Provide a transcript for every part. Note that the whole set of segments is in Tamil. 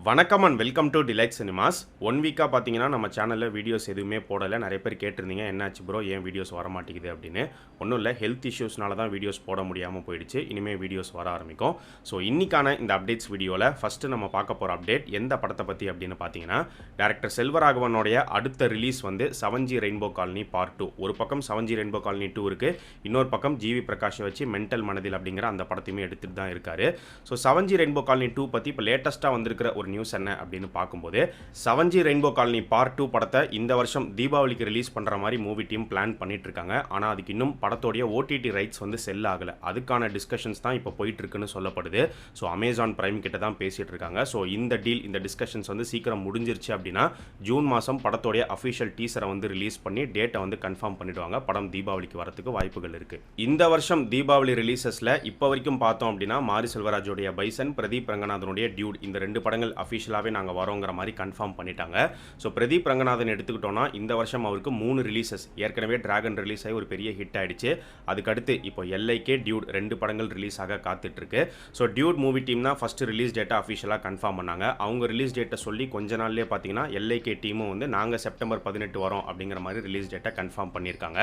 வணக்கம் and welcome to delight cinemas. 1 வீக்காக பார்த்தீங்கன்னா நம்ம சேனலில் வீடியோஸ் எதுவுமே போடலை. நிறைய பேர் கேட்டிருந்தீங்க, என்னாச்சு ப்ரோ ஏன் வீடியோஸ் வர மாட்டேங்குது அப்படின்னு. ஒன்றும் இல்லை, ஹெல்த் இஷ்யூஸ்னால தான் வீடியோஸ் போட முடியாமல் போயிடுச்சு. இனிமேல் வீடியோஸ் வர ஆரம்பிக்கும். ஸோ இன்றைக்கான இந்த அப்டேட்ஸ் வீடியோவில் ஃபஸ்ட்டு நம்ம பார்க்க போகிற அப்டேட் எந்த படத்தை பற்றி அப்படின்னு பார்த்தீங்கன்னா, டைரக்டர் செல்வராகவனுடைய அடுத்த ரிலீஸ் வந்து 7G ரெயின்போ காலனி பார்ட் 2. ஒரு பக்கம் 7G ரெயின்போ காலனி 2 இருக்குது, இன்னொரு பக்கம் ஜிவி பிரகாஷை வச்சு மென்டல் மனதில் அப்படிங்கிற அந்த படத்தையுமே எடுத்துகிட்டு தான் இருக்காரு. ஸோ 7G ரெயின்போ காலனி 2 பற்றி இப்போ லேட்டஸ்ட்டாக வந்திருக்கிற ஒரு நியூஸ் என்ன அப்படின்னு பார்க்கும்போது, 7G ரெயின்போ காலனி பார்ட் 2 படத்தை இந்த வருஷம் தீபாவளிக்கு ரிலீஸ் பண்ற மாதிரி மூவி டீம் பிளான் பண்ணிட்டு இருக்காங்க. ஆனா அதுக்கு இன்னும் படத்தோடைய OTT ரைட்ஸ் வந்து செல் ஆகல. அதுக்கான டிஸ்கஷன்ஸ் தான் இப்போ போயிட்டு இருக்குன்னு சொல்லப்படுது. ஸோ அமேசான் பிரைம் கிட்ட தான் பேசிட்டு இருக்காங்க. ஸோ இந்த டீல், இந்த டிஸ்கஷன்ஸ் வந்து சீக்கிரம் முடிஞ்சிருச்சு அப்படின்னா ஜூன் மாதம் படத்தோடைய அஃபிஷியல் டீசரை வந்து ரிலீஸ் பண்ணி டேட்டை வந்து கன்ஃபார்ம் பண்ணிடுவாங்க. படம் தீபாவளிக்கு வரதுக்கு வாய்ப்புகள் இருக்கு. இந்த வருஷம் தீபாவளி ரிலீசஸ்ல இப்போ வரைக்கும் பார்த்தோம் அப்படின்னா, மாரி செல்வராஜோடைய பைசன், பிரதீப் ரங்கநாதனுடைய டியூட், இந்த 2 படங்கள் அஃபிஷியலாகவே நாங்கள் வரோங்கிற மாதிரி கன்ஃபார்ம் பண்ணிட்டாங்க. ஸோ பிரதீப் ரங்கநாதன் எடுத்துக்கிட்டோம்னா இந்த வருஷம் அவருக்கு 3 ரிலீசஸ். ஏற்கனவே டிராகன் ரிலீஸ் ஆகி ஒரு பெரிய ஹிட் ஆயிடுச்சு. அதுக்கடுத்து இப்போ LIK, டியூட் 2 படங்கள் ரிலீஸ் ஆக காத்துட்டு இருக்கு. ஸோ டியூட் மூவி டீம் தான் ஃபர்ஸ்ட் ரிலீஸ் டேட்டை அஃபிஷியலாக கன்ஃபார்ம் பண்ணாங்க. அவங்க ரிலீஸ் டேட்டை சொல்லி கொஞ்ச நாள்லேயே பார்த்தீங்கன்னா LIK டீமும் வந்து நாங்கள் செப்டம்பர் 18 வரோம் அப்படிங்கிற மாதிரி ரிலீஸ் டேட்டை கன்ஃபார்ம் பண்ணியிருக்காங்க.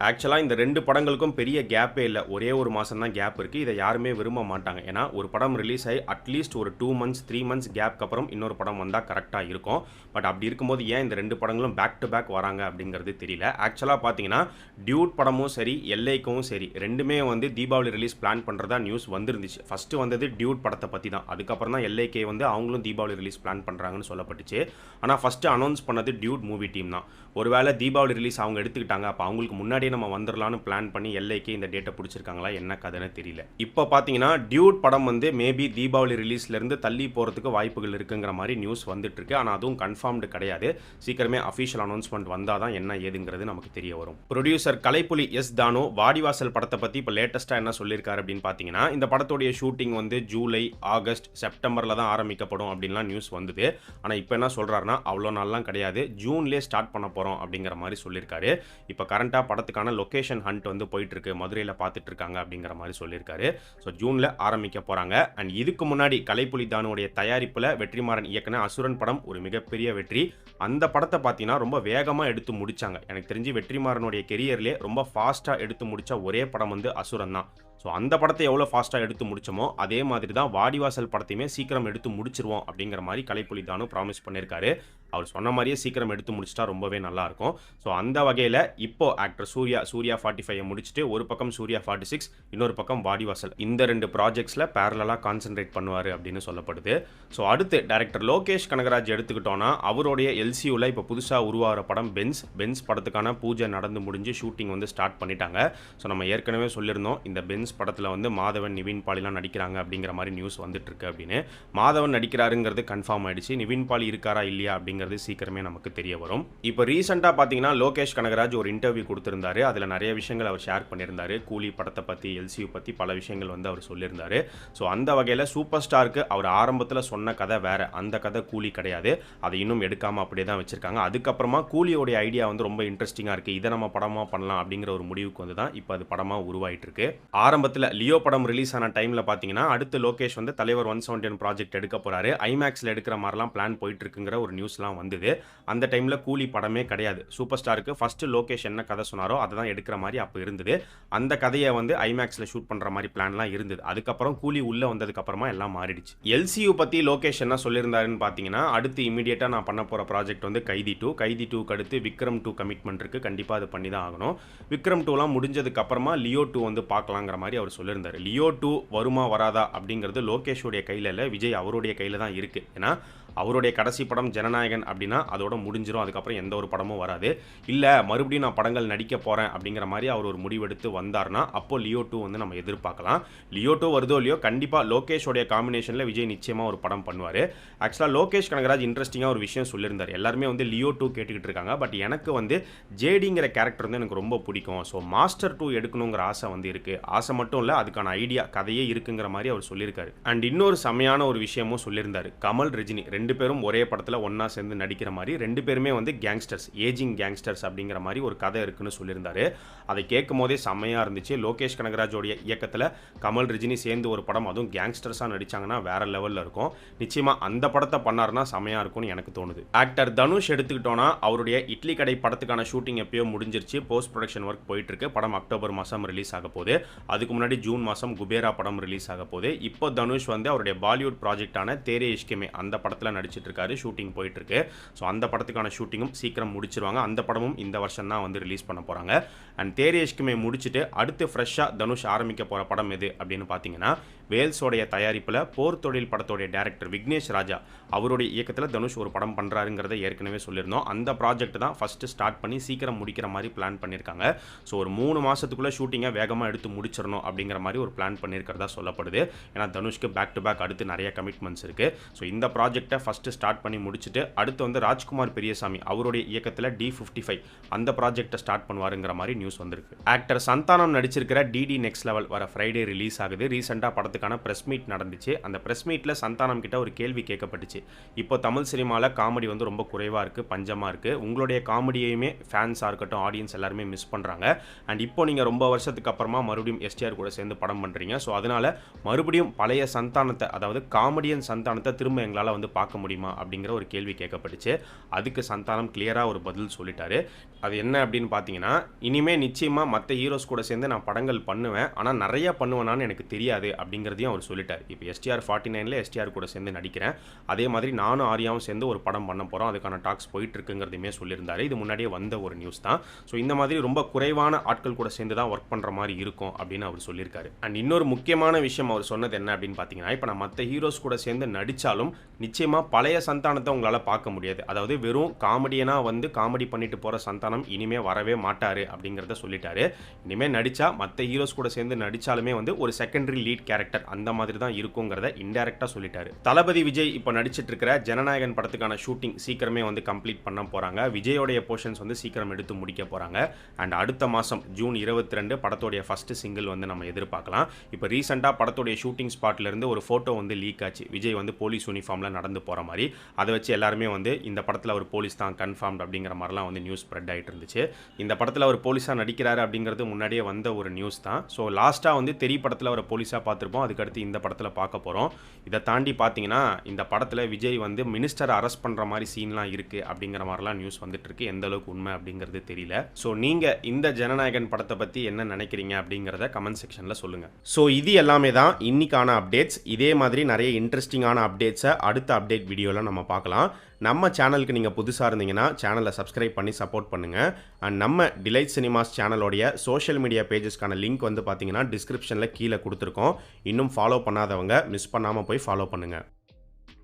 ஆக்சுவலாக இந்த 2 படங்களுக்கும் பெரிய கேப்பே இல்லை, ஒரே ஒரு மாதம் தான் கேப் இருக்குது. இதை யாருமே விரும்ப மாட்டாங்க. ஏன்னா ஒரு படம் ரிலீஸ் ஆகி அட்லீஸ்ட் ஒரு 2 months 3 months கேப்க்கு அப்புறம் இன்னொரு படம் வந்தால் கரெக்டாக இருக்கும். பட் அப்படி இருக்கும்போது ஏன் இந்த 2 படங்களும் பேக் டு பேக் வராங்க அப்படிங்கிறது தெரியல. ஆக்சுவலாக பார்த்தீங்கன்னா டியூட் படமும் சரி, LIKவும் சரி, ரெண்டுமே வந்து தீபாவளி ரிலீஸ் பிளான் பண்ணுறதா நியூஸ் வந்துருந்துச்சு. ஃபஸ்ட்டு வந்தது டியூட் படத்தை பற்றி தான். அதுக்கப்புறம் தான் LIK வந்து அவங்களும் தீபாவளி ரிலீஸ் பிளான் பண்ணுறாங்கன்னு சொல்லப்பட்டுச்சு. ஆனால் ஃபஸ்ட்டு அனௌன்ஸ் பண்ணது டியூட் மூவி டீம் தான். ஒருவேளை தீபாவளி ரிலீஸ் அவங்க எடுத்துக்கிட்டாங்க, அப்போ அவங்களுக்கு முன்னாடியே நம்ம வந்துடலான்னு பிளான் பண்ணி LIK இந்த டேட்டை பிடிச்சிருக்காங்களா என்ன கதைன்னு தெரியல. இப்போ பார்த்தீங்கன்னா டியூட் படம் வந்து மேபி தீபாவளி ரிலீஸ்லேருந்து தள்ளி போகிறதுக்கு வாய்ப்புகள் இருக்குங்கிற மாதிரி நியூஸ் வந்துட்டு இருக்கு. ஆனால் அதுவும் கன்ஃபார்ம்டு கிடையாது. சீக்கிரமே அஃபிஷியல் அனௌன்ஸ்மெண்ட் வந்தால் தான் என்ன ஏதுங்கிறது நமக்கு தெரிய வரும். ப்ரொடியூசர் கலைப்புலி எஸ் தானு வாடிவாசல் படத்தை பற்றி இப்போ லேட்டஸ்ட்டாக என்ன சொல்லியிருக்காரு அப்படின்னு பார்த்தீங்கன்னா, இந்த படத்தோடைய ஷூட்டிங் வந்து ஜூலை, ஆகஸ்ட், செப்டம்பரில் தான் ஆரம்பிக்கப்படும் அப்படின்லாம் நியூஸ் வந்தது. ஆனால் இப்போ என்ன சொல்கிறாருன்னா, அவ்வளோ நாள்லாம் கிடையாது, ஜூன்லேயே ஸ்டார்ட் பண்ண போகிறோம் அப்படிங்கிற மாதிரி சொல்லியிருக்காரு. இப்போ கரண்ட்டாக படத்துக்கான லொக்கேஷன் ஹண்ட் வந்து போயிட்டு இருக்கு, மதுரையில் பார்த்துட்டு இருக்காங்க அப்படிங்கிற மாதிரி சொல்லியிருக்காரு. ஸோ ஜூனில் ஆரம்பிக்க போகிறாங்க. அண்ட் இதுக்கு முன்னாடி கலைப்புலி தானுடைய தயாரிப்பில் வெற்றிமாறன் இயக்குன அசுரன் படம் ஒரு மிகப்பெரிய வெற்றி. அந்த படத்தை பார்த்தீங்கன்னா ரொம்ப வேகமாக எடுத்து முடிச்சாங்க. எனக்கு தெரிஞ்சு வெற்றிமாறனுடைய கெரியர்லேயே ரொம்ப ஃபாஸ்ட்டாக எடுத்து முடிச்ச ஒரே படம் வந்து அசுரன் தான். ஸோ அந்த படத்தை எவ்வளோ ஃபாஸ்ட்டாக எடுத்து முடிச்சோமோ அதே மாதிரி தான் வாடிவாசல் படத்தையுமே சீக்கிரம் எடுத்து முடிச்சிருவோம் அப்படிங்கிற மாதிரி கலைப்புலி தானு ப்ராமிஸ் பண்ணியிருக்காரு. அவர் சொன்ன மாதிரியே சீக்கிரம் எடுத்து முடிச்சிட்டா ரொம்பவே நல்லாயிருக்கும். ஸோ அந்த வகையில் இப்போ ஆக்டர் சூர்யா 45 முடிச்சுட்டு ஒரு பக்கம் சூர்யா 46, இன்னொரு பக்கம் வாடிவாசல், இந்த 2 ப்ராஜெக்ட்ஸில் பேரலாக கான்சென்ட்ரேட் பண்ணுவார் அப்படின்னு சொல்லப்படுது. ஸோ அடுத்து டைரக்டர் லோகேஷ் கனகராஜ் எடுத்துக்கிட்டோன்னா, அவருடைய LCUவில் இப்போ புதுசாக உருவாகிற படம் பென்ஸ் படத்துக்கான பூஜை நடந்து முடிஞ்சு ஷூட்டிங் வந்து ஸ்டார்ட் பண்ணிட்டாங்க. ஸோ நம்ம ஏற்கனவே சொல்லியிருந்தோம், இந்த பென்ஸ் படத்தில் வந்து மாதவன், நிவின் பாலிலாம் நடிக்கிறாங்க அப்படிங்கிற மாதிரி நியூஸ் வந்துட்டு இருக்கு அப்படின்னு. மாதவன் நடிக்கிறாருங்கிறது கன்ஃபார்ம் ஆயிடுச்சு. நிவின் பாலி இருக்காரா இல்லையா அப்படிங்கிறது சீக்கிரமே நமக்கு தெரிய வரும். இப்போ ரீசெண்டாக பார்த்தீங்கன்னா லோகேஷ் கனகராஜ் ஒரு இன்டர்வியூ கொடுத்திருந்தாரு. அதில் நிறைய விஷயங்கள் அவர் ஷேர் பண்ணியிருந்தாரு. கூலி படத்தை பற்றி, LCU பற்றி பல விஷயங்கள் வந்து அவர் சொல்லியிருந்தாரு. ஸோ அந்த வகையில் சூப்பர் ஸ்டாருக்கு அவர் ஆரம்பத்தில் சொன்ன கதை வேற, அந்த கதை கூலி கிடையாது. அதை இன்னும் எடுக்காமல் அப்படியே தான் வச்சிருக்காங்க. அதுக்கப்புறமா கூலியோடைய ஐடியா வந்து ரொம்ப இன்ட்ரெஸ்டிங்காக இருக்குது, இதை நம்ம படமாக பண்ணலாம் அப்படிங்கிற ஒரு முடிவுக்கு வந்து தான் இப்போ அது படமாக உருவாயிட்டு இருக்கு. ஆரம்பத்தில் லியோ படம் ரிலீஸ் ஆன டைமில் பார்த்தீங்கன்னா, அடுத்து லோகேஷ் வந்து தலைவர் 171 ப்ராஜெக்ட் எடுக்க போறாரு, ஐமேக்ஸில் எடுக்கிற மாதிரிலாம் பிளான் போயிட்டு இருக்குங்கிற ஒரு நியூஸ்லாம் வந்தது. அந்த டைமில் கூலி படமே கிடையாது. சூப்பர் ஸ்டாருக்கு ஃபர்ஸ்ட் லோகேஷ் என்ன கதை சொன்னாரோ அதை தான் எடுக்கிற மாதிரி அப்போ இருந்தது. அந்த கதையை வந்து ஐமேக்ஸில் ஷூட் பண்ணுற மாதிரி பிளான்லாம் இருந்தது. அதுக்கப்புறம் கூலி உள்ளே வந்ததுக்கப்புறமா எல்லாம் மாறிடுச்சு. LCU பற்றி லோகேஷ் என்ன சொல்லியிருந்தாருன்னு பார்த்தீங்கன்னா, அடுத்து இமீடியட்டாக நான் பண்ண போகிற ப்ராஜெக்ட் வந்து கைதி 2க்கு அடுத்து விக்ரம் 2 கமிட்மெண்ட் இருக்குது, கண்டிப்பாக அது பண்ணி தான் ஆகணும். விக்ரம் 2லாம் முடிஞ்சதுக்கப்புறமா லியோ 2 வந்து பார்க்கலாங்கிற மாதிரி அவர் சொல்லியிருந்தார். லியோ 2 வருமா வராதா அப்படிங்கிறது லோகேஷோடைய கையில் இல்லை, விஜய் அவருடைய கையில் தான் இருக்குது. ஏன்னா அவருடைய கடைசி படம் ஜனநாயகன் அப்படின்னா அதோட முடிஞ்சிடும், அதுக்கப்புறம் எந்த ஒரு படமும் வராது. இல்லை மறுபடியும் நான் படங்கள் நடிக்க போகிறேன் அப்படிங்கிற மாதிரி அவர் ஒரு முடிவெடுத்து வந்தார்னா அப்போ லியோ 2 வந்து நம்ம எதிர்பார்க்கலாம். லியோ 2 வருதோ இல்லையோ, கண்டிப்பாக லோகேஷோடைய காம்பினேஷனில் விஜய் நிச்சயமாக ஒரு படம் பண்ணுவார். ஆக்சுவலாக லோகேஷ் கனகராஜ் இன்ட்ரெஸ்டிங்காக ஒரு விஷயம் சொல்லியிருந்தார். எல்லாருமே வந்து லியோ 2 கேட்டுக்கிட்டு இருக்காங்க, பட் எனக்கு வந்து ஜேடிங்கிற கேரக்டர் வந்து எனக்கு ரொம்ப பிடிக்கும். ஸோ மாஸ்டர் 2 எடுக்கணுங்கிற ஆசை வந்து இருக்குது. ஆசை மட்டும் இல்லை, அதுக்கான ஐடியா கதையே இருக்குங்கிற மாதிரி அவர் சொல்லியிருக்காரு. அண்ட் இன்னொரு செமையான ஒரு விஷயமும் சொல்லியிருந்தார். கமல், ரஜினி 2 பேரும் ஒரே படத்தில் ஒன்றா சேர்ந்து நடிக்கிற மாதிரி 2 பேருமே வந்து கேங்ஸ்டர்ஸ், ஏஜிங் கேங்ஸ்டர்ஸ் அப்படிங்கிற மாதிரி ஒரு கதை இருக்குன்னு சொல்லியிருந்தாரு. அதை கேட்கும் போதே செம்மையாக இருந்துச்சு. லோகேஷ் கனகராஜோடைய இயக்கத்தில் கமல், ரஜினி சேர்ந்து ஒரு படம், அதுவும் கேங்ஸ்டர்ஸாக நடிச்சாங்கன்னா வேற லெவலில் இருக்கும். நிச்சயமாக அந்த படத்தை பண்ணாருன்னா செம்மையாக இருக்கும்னு எனக்கு தோணுது. ஆக்டர் தனுஷ் எடுத்துக்கிட்டோன்னா அவருடைய இட்லி கடை படத்துக்கான ஷூட்டிங் எப்பயோ முடிஞ்சிருச்சு. போஸ்ட் ப்ரொடக்ஷன் ஒர்க் போயிட்டு இருக்கு. படம் அக்டோபர் மாதம் ரிலீஸ் ஆக போகுது. அதுக்கு முன்னாடி ஜூன் மாதம் குபேரா படம் ரிலீஸ் ஆக போகுது. இப்போ தனுஷ் வந்து அவருடைய பாலிவுட் ப்ராஜெக்டான தேரே இஷ்கே அந்த படத்தில் நடிச்சிட்டு இருக்காரு. ஷூட்டிங் போயிட்டு இருக்கு. ஸோ அந்த படத்துக்கான ஷூட்டிங்கும் சீக்கிரம் முடிச்சிருவாங்க. அந்த படமும் இந்த வருஷம் தான் வந்து ரிலீஸ் பண்ண போறாங்க. அண்ட் தேரே இஷ்கே முடிச்சுட்டு அடுத்து ஃப்ரெஷ்ஷாக தனுஷ் ஆரம்பிக்க போற படம் எது அப்படின்னு பார்த்தீங்கன்னா, வேல்ஸோடைய தயாரிப்பில் போர் தொழில் படத்தோடைய டைரக்டர் விக்னேஷ் ராஜா அவருடைய இயக்கத்தில் தனுஷ் ஒரு படம் பண்ணுறாருங்கிறத ஏற்கனவே சொல்லியிருந்தோம். அந்த ப்ராஜெக்ட் தான் ஃபஸ்ட்டு ஸ்டார்ட் பண்ணி சீக்கிரம் முடிக்கிற மாதிரி பிளான் பண்ணியிருக்காங்க. ஸோ ஒரு 3 மாதத்துக்குள்ளே ஷூட்டிங்கை வேகமாக எடுத்து முடிச்சிடணும் அப்படிங்கிற மாதிரி ஒரு பிளான் பண்ணியிருக்கிறதா சொல்லப்படுது. ஏன்னா தனுஷ்க்கு பேக் டு பேக் அடுத்து நிறைய கமிட்மெண்ட்ஸ் இருக்குது. ஸோ இந்த ப்ராஜெக்டை ஃபஸ்ட்டு ஸ்டார்ட் பண்ணி முடிச்சுட்டு அடுத்து வந்து ராஜ்குமார் பெரியசாமி அவருடைய இயக்கத்தில் D55 அந்த ப்ராஜெக்டை ஸ்டார்ட் பண்ணுவாருங்கிற மாதிரி நியூஸ் வந்திருக்கு. ஆக்டர் சந்தானம் நடிச்சிருக்கிற டிடி நெக்ஸ்ட் லெவல் வர ஃப்ரைடே ரிலீஸ் ஆகுது. ரீசெண்டாக படத்துக்கான ப்ரெஸ் மீட் நடந்துச்சு. அந்த ப்ரெஸ் மீட்டில் சந்தானம் கிட்ட ஒரு கேள்வி கேட்கப்பட்டுச்சு. இப்போ தமிழ் சினிமாவில் காமெடி வந்து ரொம்ப குறைவாக இருக்குது, பஞ்சமாக இருக்குது. உங்களுடைய காமெடியையுமே ஃபேன்ஸாக இருக்கட்டும், ஆடியன்ஸ் எல்லாருமே மிஸ் பண்ணுறாங்க. அண்ட் இப்போ நீங்கள் ரொம்ப வருஷத்துக்கு அப்புறமா மறுபடியும் எஸ்டிஆர் கூட சேர்ந்து படம் பண்ணுறீங்க. ஸோ அதனால் மறுபடியும் பழைய சந்தானத்தை, அதாவது காமெடியன் சந்தானத்தை திரும்ப எங்களால் வந்து பார்க்க முடியுமா அப்படிங்கிற ஒரு கேள்வி கேட்கப்பட்டுச்சு. அதுக்கு சந்தானம் கிளியராக ஒரு பதில் சொல்லிட்டாரு. அது என்ன அப்படின்னு பார்த்தீங்கன்னா, இனிமேல் நிச்சயமாக மற்ற ஹீரோஸ் கூட சேர்ந்து நான் படங்கள் பண்ணுவேன், ஆனால் நிறைய பண்ணுவேனான்னு எனக்கு தெரியாது அப்படிங்கிறதையும் அவர் சொல்லிட்டார். இப்போ எஸ்டிஆர் 49ல் எஸ்டிஆர் கூட சேர்ந்து நடிக்கிறேன், அதே மாதிரி நானும் ஆரியாவும் சேர்ந்து ஒரு படம் பண்ண போகிறோம், அதுக்கான டாக்ஸ் போயிட்டு இருக்குங்கிறதையுமே சொல்லியிருந்தாரு. இது முன்னாடியே வந்த ஒரு நியூஸ் தான். ஸோ இந்த மாதிரி ரொம்ப குறைவான ஆட்கள் கூட சேர்ந்து தான் ஒர்க் பண்ணுற மாதிரி இருக்கும் அப்படின்னு அவர் சொல்லியிருக்காரு. அண்ட் இன்னொரு முக்கியமான விஷயம் அவர் சொன்னது என்ன அப்படின்னு பார்த்தீங்கன்னா, இப்போ நான் மற்ற ஹீரோஸ் கூட சேர்ந்து நடித்தாலும் நிச்சயமாக பழைய சந்தானத்தை உங்களால் பார்க்க முடியாது. அதாவது வெறும் காமெடியனாக வந்து காமெடி பண்ணிட்டு போகிற சந்தானம் இனிமேல் வரவே மாட்டார் அப்படிங்கிறத சொல்லிட்டாரு. இனிமேல் நடித்தா மற்ற ஹீரோஸ் கூட சேர்ந்து நடித்தாலுமே வந்து ஒரு செகண்டரி லீட் கேரக்டர் அந்த மாதிரி தான் இருக்குங்கிறத இன்டெரக்டாக சொல்லிட்டாரு. தளபதி விஜய் இப்போ நடிச்சிட்டு இருக்கிற ஜனநாயகன் படத்துக்கான ஷூட்டிங் சீக்கிரமே வந்து கம்ப்ளீட் பண்ண போகிறாங்க. விஜயோடைய போர்ஷன்ஸ் வந்து சீக்கிரம் எடுத்து முடிக்க போகிறாங்க. அண்ட் அடுத்த மாதம் ஜூன் 22 படத்தோடைய ஃபர்ஸ்ட் சிங்கிள் வந்து நம்ம எதிர்பார்க்கலாம். இப்போ ரீசெண்டாக படத்தோடைய ஷூட்டிங் ஸ்பாட்லேருந்து ஒரு ஃபோட்டோ வந்து லீக் ஆச்சு. விஜய் வந்து போலீஸ் யூனிஃபார்மில் நடந்து போகிற மாதிரி. அதை வச்சு எல்லாருமே வந்து இந்த படத்தில் ஒரு போலீஸ் தான் கன்ஃபார்ம்ட் அப்படிங்கிற மாதிரிலாம் வந்து நியூஸ் ஸ்ப்ரெட் ஆகிட்டு இருந்துச்சு. இந்த படத்தில் அவர் போலீஸாக நடிக்கிறாரு அப்படிங்கிறது முன்னாடியே வந்த ஒரு நியூஸ் தான். ஸோ லாஸ்ட்டாக வந்து தெரி படத்தில் ஒரு போலீஸாக பார்த்துருப்போம், அதுக்கடுத்து இந்த படத்தில் பார்க்க போகிறோம். இதை தாண்டி பார்த்தீங்கன்னா இந்த படத்தில் விஜய் வந்து மினிஸ்டரை அரெஸ்ட் பண்ணுற மாதிரி சீன்லாம் இருக்குது அப்படிங்கிற மாதிரிலாம் நியூஸ் வந்துட்டு இருக்கு. எந்த அளவுக்கு உண்மை அப்படிங்கிறது தெரியல. ஸோ நீங்கள் இந்த ஜனநாயகன் படத்தை பற்றி என்ன நினைக்கிறீங்க அப்படிங்கிறத கமெண்ட் செக்ஷனில் சொல்லுங்கள். ஸோ இது எல்லாமே தான் இன்னைக்கான அப்டேட்ஸ். இதே மாதிரி நிறைய இன்ட்ரெஸ்டிங்கான அப்டேட்ஸை அடுத்த அப்டேட் வீடியோவில் நம்ம பார்க்கலாம். நம்ம சேனலுக்கு நீங்கள் புதுசாக இருந்தீங்கன்னா சேனலை சப்ஸ்கிரைப் பண்ணி சப்போர்ட் பண்ணுங்கள். அண்ட் நம்ம டிலைட் சினிமாஸ் சேனலோடைய சோஷியல் மீடியா பேஜஸ்க்கான லிங்க் வந்து பார்த்தீங்கன்னா டிஸ்கிரிப்ஷனில் கீழே கொடுத்துருக்கோம். இன்னும் ஃபாலோ பண்ணாதவங்க மிஸ் பண்ணாமல் போய் ஃபாலோ பண்ணுங்கள்.